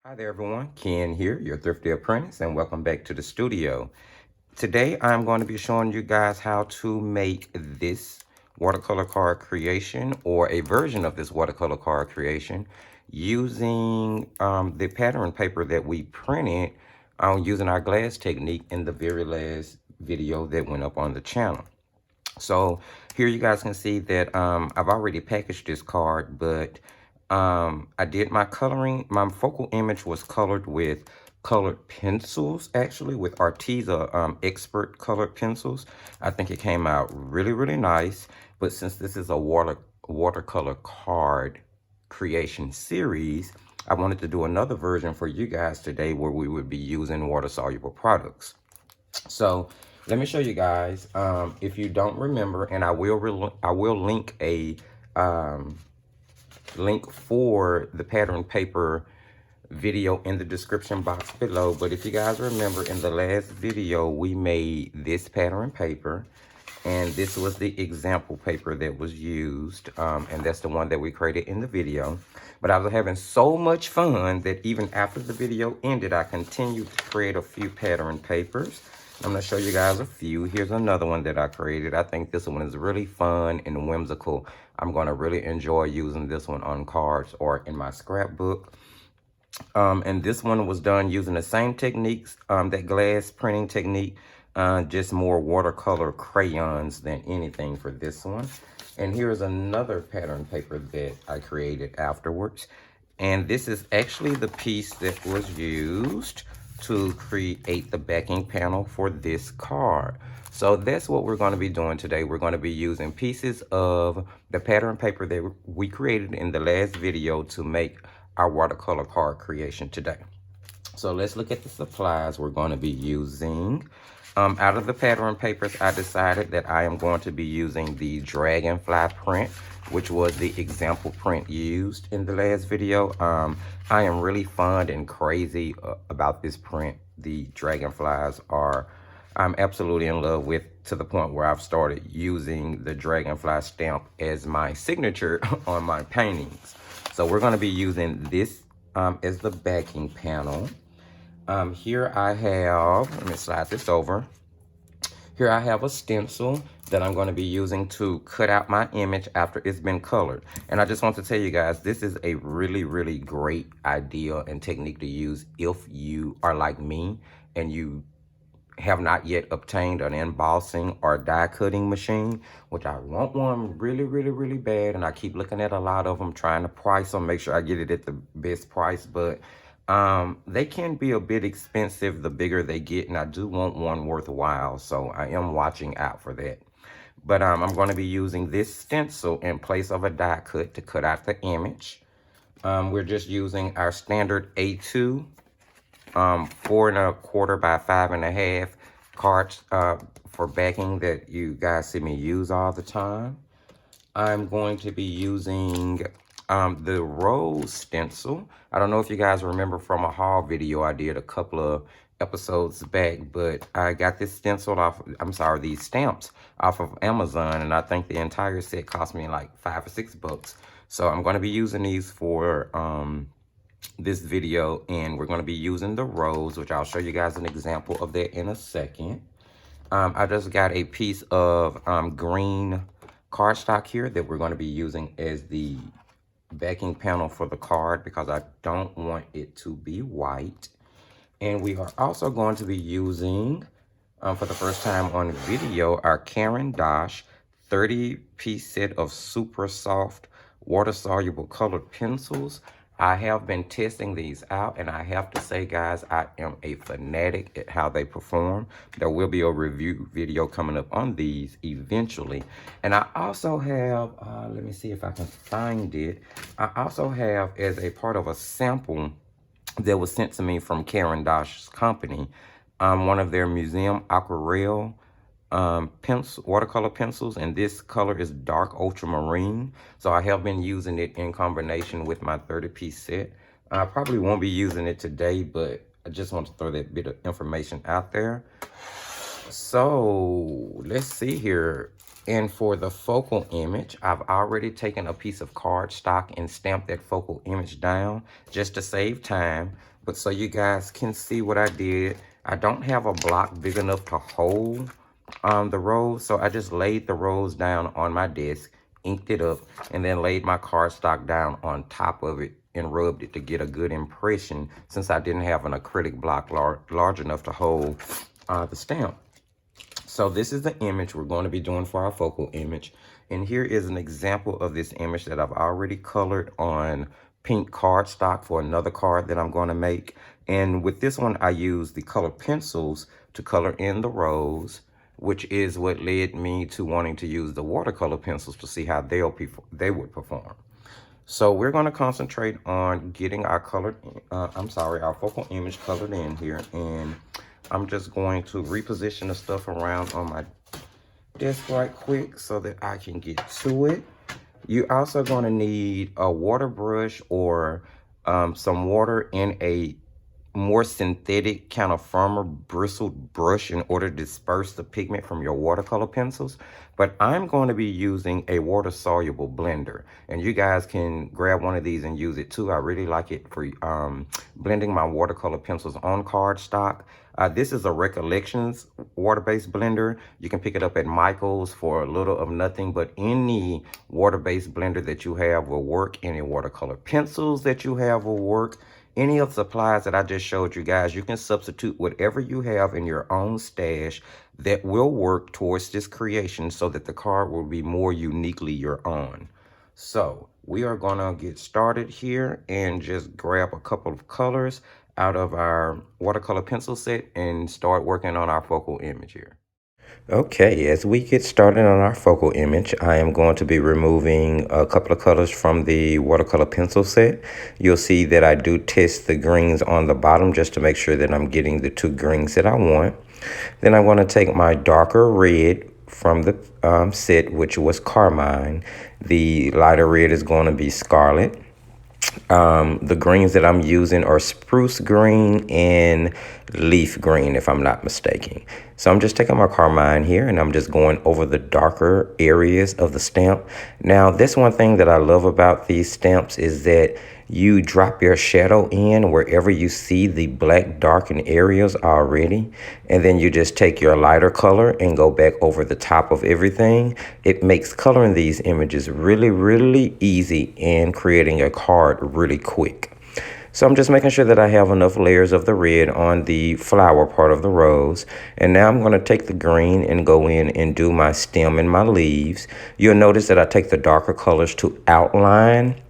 Hi there everyone, Ken here, your Thrifty Apprentice, and welcome back to the studio. Today I'm going to be showing you guys how to make this watercolor card creation or a version of this watercolor card creation using the pattern paper that we printed using our glass technique in the very last video that went up on the channel. So here you guys can see that I've already packaged this card, but I did my coloring. My focal image was colored with colored pencils, actually, with Arteza Expert colored pencils. I think it came out really, really nice. But since this is a watercolor card creation series, I wanted to do another version for you guys today where we would be using water-soluble products. So let me show you guys. If you don't remember, and I will link a link for the pattern paper video in the description box below. But if you guys remember, in the last video we made this pattern paper, and this was the example paper that was used, and that's the one that we created in the video. But I was having so much fun that even after the video ended, I continued to create a few pattern papers. I'm going to show you guys a few. Here's another one that I created. I think this one is really fun and whimsical. I'm going to really enjoy using this one on cards or in my scrapbook. And this one was done using the same techniques, that glass printing technique, just more watercolor crayons than anything for this one. And here's another pattern paper that I created afterwards. And this is actually the piece that was used to create the backing panel for this card. So that's what we're going to be doing today. We're going to be using pieces of the pattern paper that we created in the last video to make our watercolor card creation today. So let's look at the supplies we're going to be using. Out of the pattern papers, I decided that I am going to be using the Dragonfly print, which was the example print used in the last video. I am really fond and crazy about this print. The dragonflies are, I'm absolutely in love with, to the point where I've started using the dragonfly stamp as my signature on my paintings. So we're going to be using this as the backing panel. Here I have, let me slide this over. Here I have a stencil that I'm going to be using to cut out my image after it's been colored. And I just want to tell you guys, this is a really, really great idea and technique to use if you are like me and you have not yet obtained an embossing or die cutting machine, which I want one really, really, really bad. And I keep looking at a lot of them, trying to price them, make sure I get it at the best price. But they can be a bit expensive the bigger they get, and I do want one worthwhile, so I am watching out for that. But I'm going to be using this stencil in place of a die cut to cut out the image. We're just using our standard A2 4 1/4 by 5 1/2 cards for backing that you guys see me use all the time. I'm going to be using the rose stencil. I don't know if you guys remember from a haul video I did a couple of episodes back, but I got this stencil off, these stamps off of Amazon, and I think the entire set cost me like $5 or $6. So I'm going to be using these for this video, and we're going to be using the rose, which I'll show you guys an example of that in a second. I just got a piece of green cardstock here that we're going to be using as the backing panel for the card because I don't want it to be white. And we are also going to be using, for the first time on video, our Caran d'Ache 30-piece set of super soft water-soluble colored pencils. I have been testing these out, and I have to say, guys, I am a fanatic at how they perform. There will be a review video coming up on these eventually. And I also have, let me see if I can find it. I also have, as a part of a sample that was sent to me from Caran d'Ache's company, one of their museum aquarelle watercolor pencils, and this color is dark ultramarine. So I have been using it in combination with my 30-piece set. I probably won't be using it today, but I just want to throw that bit of information out there. So let's see here. And for the focal image, I've already taken a piece of cardstock and stamped that focal image down just to save time. But so you guys can see what I did, I don't have a block big enough to hold the rose, so I just laid the rose down on my desk, inked it up, and then laid my cardstock down on top of it and rubbed it to get a good impression, since I didn't have an acrylic block large enough to hold the stamp. So this is the image we're going to be doing for our focal image. And here is an example of this image that I've already colored on pink cardstock for another card that I'm going to make. And with this one, I use the color pencils to color in the rose, which is what led me to wanting to use the watercolor pencils to see how they would perform. So we're going to concentrate on getting our our focal image colored in here. And I'm just going to reposition the stuff around on my desk right quick so that I can get to it. You're also going to need a water brush or some water in a more synthetic, kind of firmer bristled brush in order to disperse the pigment from your watercolor pencils. But I'm going to be using a water soluble blender, and you guys can grab one of these and use it too. I really like it for blending my watercolor pencils on cardstock. This is a Recollections water-based blender. You can pick it up at Michael's for a little of nothing, but any water-based blender that you have will work. Any watercolor pencils that you have will work. Any of the supplies that I just showed you guys, you can substitute whatever you have in your own stash that will work towards this creation so that the card will be more uniquely your own. So we are gonna get started here and just grab a couple of colors out of our watercolor pencil set and start working on our focal image here. Okay, as we get started on our focal image, I am going to be removing a couple of colors from the watercolor pencil set. You'll see that I do test the greens on the bottom just to make sure that I'm getting the 2 greens that I want. Then I'm going to take my darker red from the set, which was carmine. The lighter red is going to be scarlet. The greens that I'm using are spruce green and leaf green, if I'm not mistaken. So I'm just taking my carmine here and I'm just going over the darker areas of the stamp. Now, this one thing that I love about these stamps is that you drop your shadow in wherever you see the black darkened areas already, and then you just take your lighter color and go back over the top of everything. It makes coloring these images really, really easy and creating a card really quick. So I'm just making sure that I have enough layers of the red on the flower part of the rose. And now I'm going to take the green and go in and do my stem and my leaves. You'll notice that I take the darker colors to outline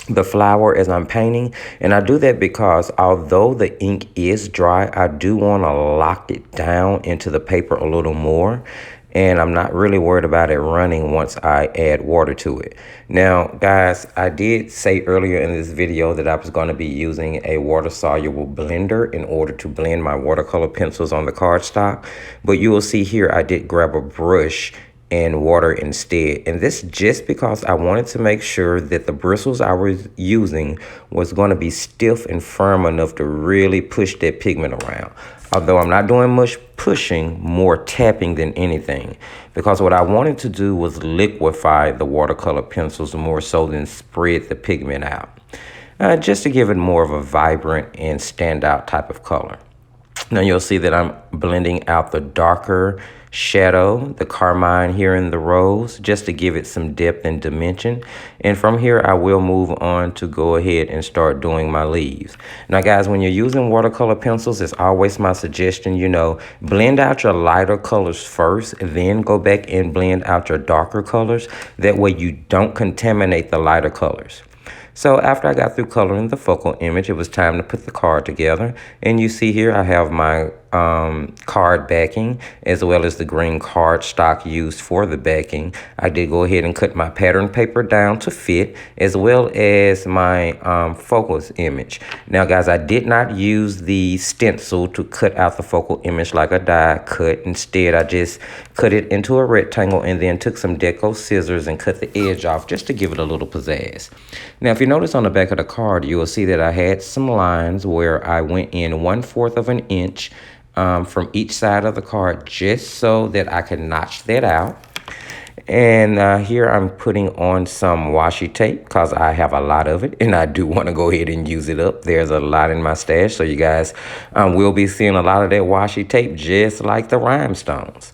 the flower as I'm painting, and I do that because although the ink is dry, I do want to lock it down into the paper a little more, and I'm not really worried about it running once I add water to it. Now guys, I did say earlier in this video that I was going to be using a water soluble blender in order to blend my watercolor pencils on the cardstock, but you will see here I did grab a brush and water instead. And this just because I wanted to make sure that the bristles I was using was going to be stiff and firm enough to really push that pigment around. Although I'm not doing much pushing, more tapping than anything. Because what I wanted to do was liquefy the watercolor pencils more so than spread the pigment out. Just to give it more of a vibrant and standout type of color. Now you'll see that I'm blending out the darker shadow, the carmine here in the rose, just to give it some depth and dimension. And from here, I will move on to go ahead and start doing my leaves. Now guys, when you're using watercolor pencils, it's always my suggestion, blend out your lighter colors first, then go back and blend out your darker colors. That way you don't contaminate the lighter colors. So after I got through coloring the focal image, it was time to put the card together. And you see here I have my card backing as well as the green cardstock used for the backing. I did go ahead and cut my pattern paper down to fit as well as my focal image. Now guys, I did not use the stencil to cut out the focal image like a die cut. Instead, I just cut it into a rectangle and then took some deco scissors and cut the edge off just to give it a little pizzazz. Now, if you notice on the back of the card, you will see that I had some lines where I went in 1/4 of an inch from each side of the card just so that I could notch that out. And here I'm putting on some washi tape because I have a lot of it and I do want to go ahead and use it up. There's a lot in my stash, so you guys will be seeing a lot of that washi tape just like the rhinestones.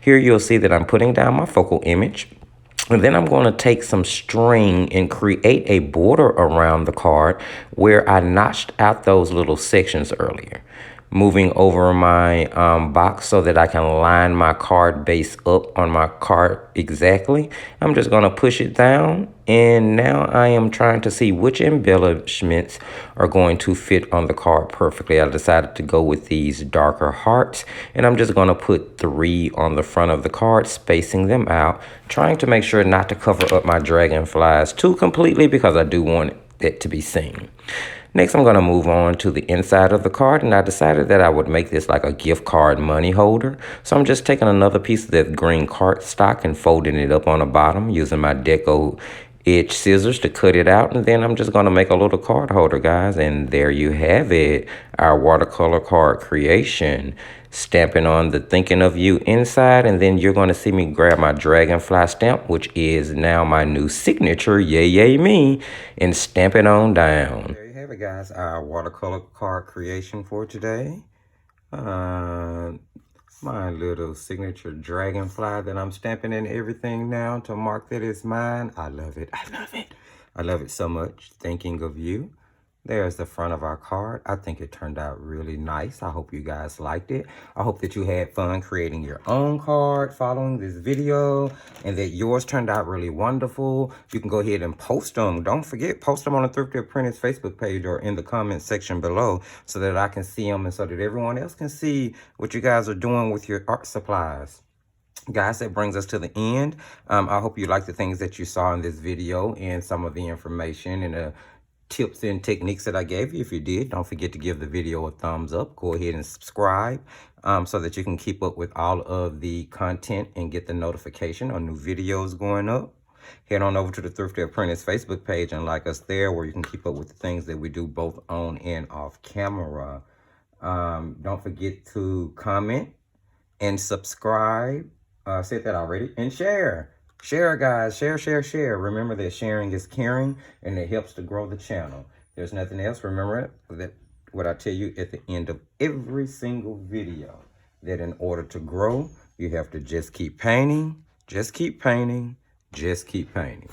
Here you'll see that I'm putting down my focal image. And then I'm going to take some string and create a border around the card where I notched out those little sections earlier. Moving over my box so that I can line my card base up on my card exactly. I'm just going to push it down, and now I am trying to see which embellishments are going to fit on the card perfectly. I decided to go with these darker hearts, and I'm just going to put 3 on the front of the card, spacing them out, trying to make sure not to cover up my dragonflies too completely because I do want it to be seen. Next, I'm going to move on to the inside of the card, and I decided that I would make this like a gift card money holder. So I'm just taking another piece of that green cardstock and folding it up on the bottom using my deco edge scissors to cut it out, and then I'm just going to make a little card holder, guys, and there you have it, our watercolor card creation. Stamping on the thinking of you inside, and then you're going to see me grab my dragonfly stamp, which is now my new signature, yay me, and stamp it on down. There you have it, guys, our watercolor card creation for today. My little signature dragonfly that I'm stamping in everything now to mark that it's mine. I love it. I love it. I love it so much. Thinking of you. There's the front of our card. I think it turned out really nice. I hope you guys liked it. I hope that you had fun creating your own card following this video and that yours turned out really wonderful. You can go ahead and post them. Don't forget, post them on the Thrifty Apprentice Facebook page or in the comment section below so that I can see them and so that everyone else can see what you guys are doing with your art supplies. Guys, that brings us to the end. I hope you like the things that you saw in this video and some of the information and the tips and techniques that I gave you. If you did, don't forget to give the video a thumbs up. Go ahead and subscribe so that you can keep up with all of the content and get the notification on new videos going up. Head on over to the Thrifty Apprentice Facebook page and like us there, where you can keep up with the things that we do both on and off camera. Don't forget to comment and subscribe. Said that already. And share. Share, guys. Share. Remember that sharing is caring, and it helps to grow the channel. There's nothing else. Remember that what I tell you at the end of every single video, that in order to grow, you have to just keep painting, just keep painting, just keep painting.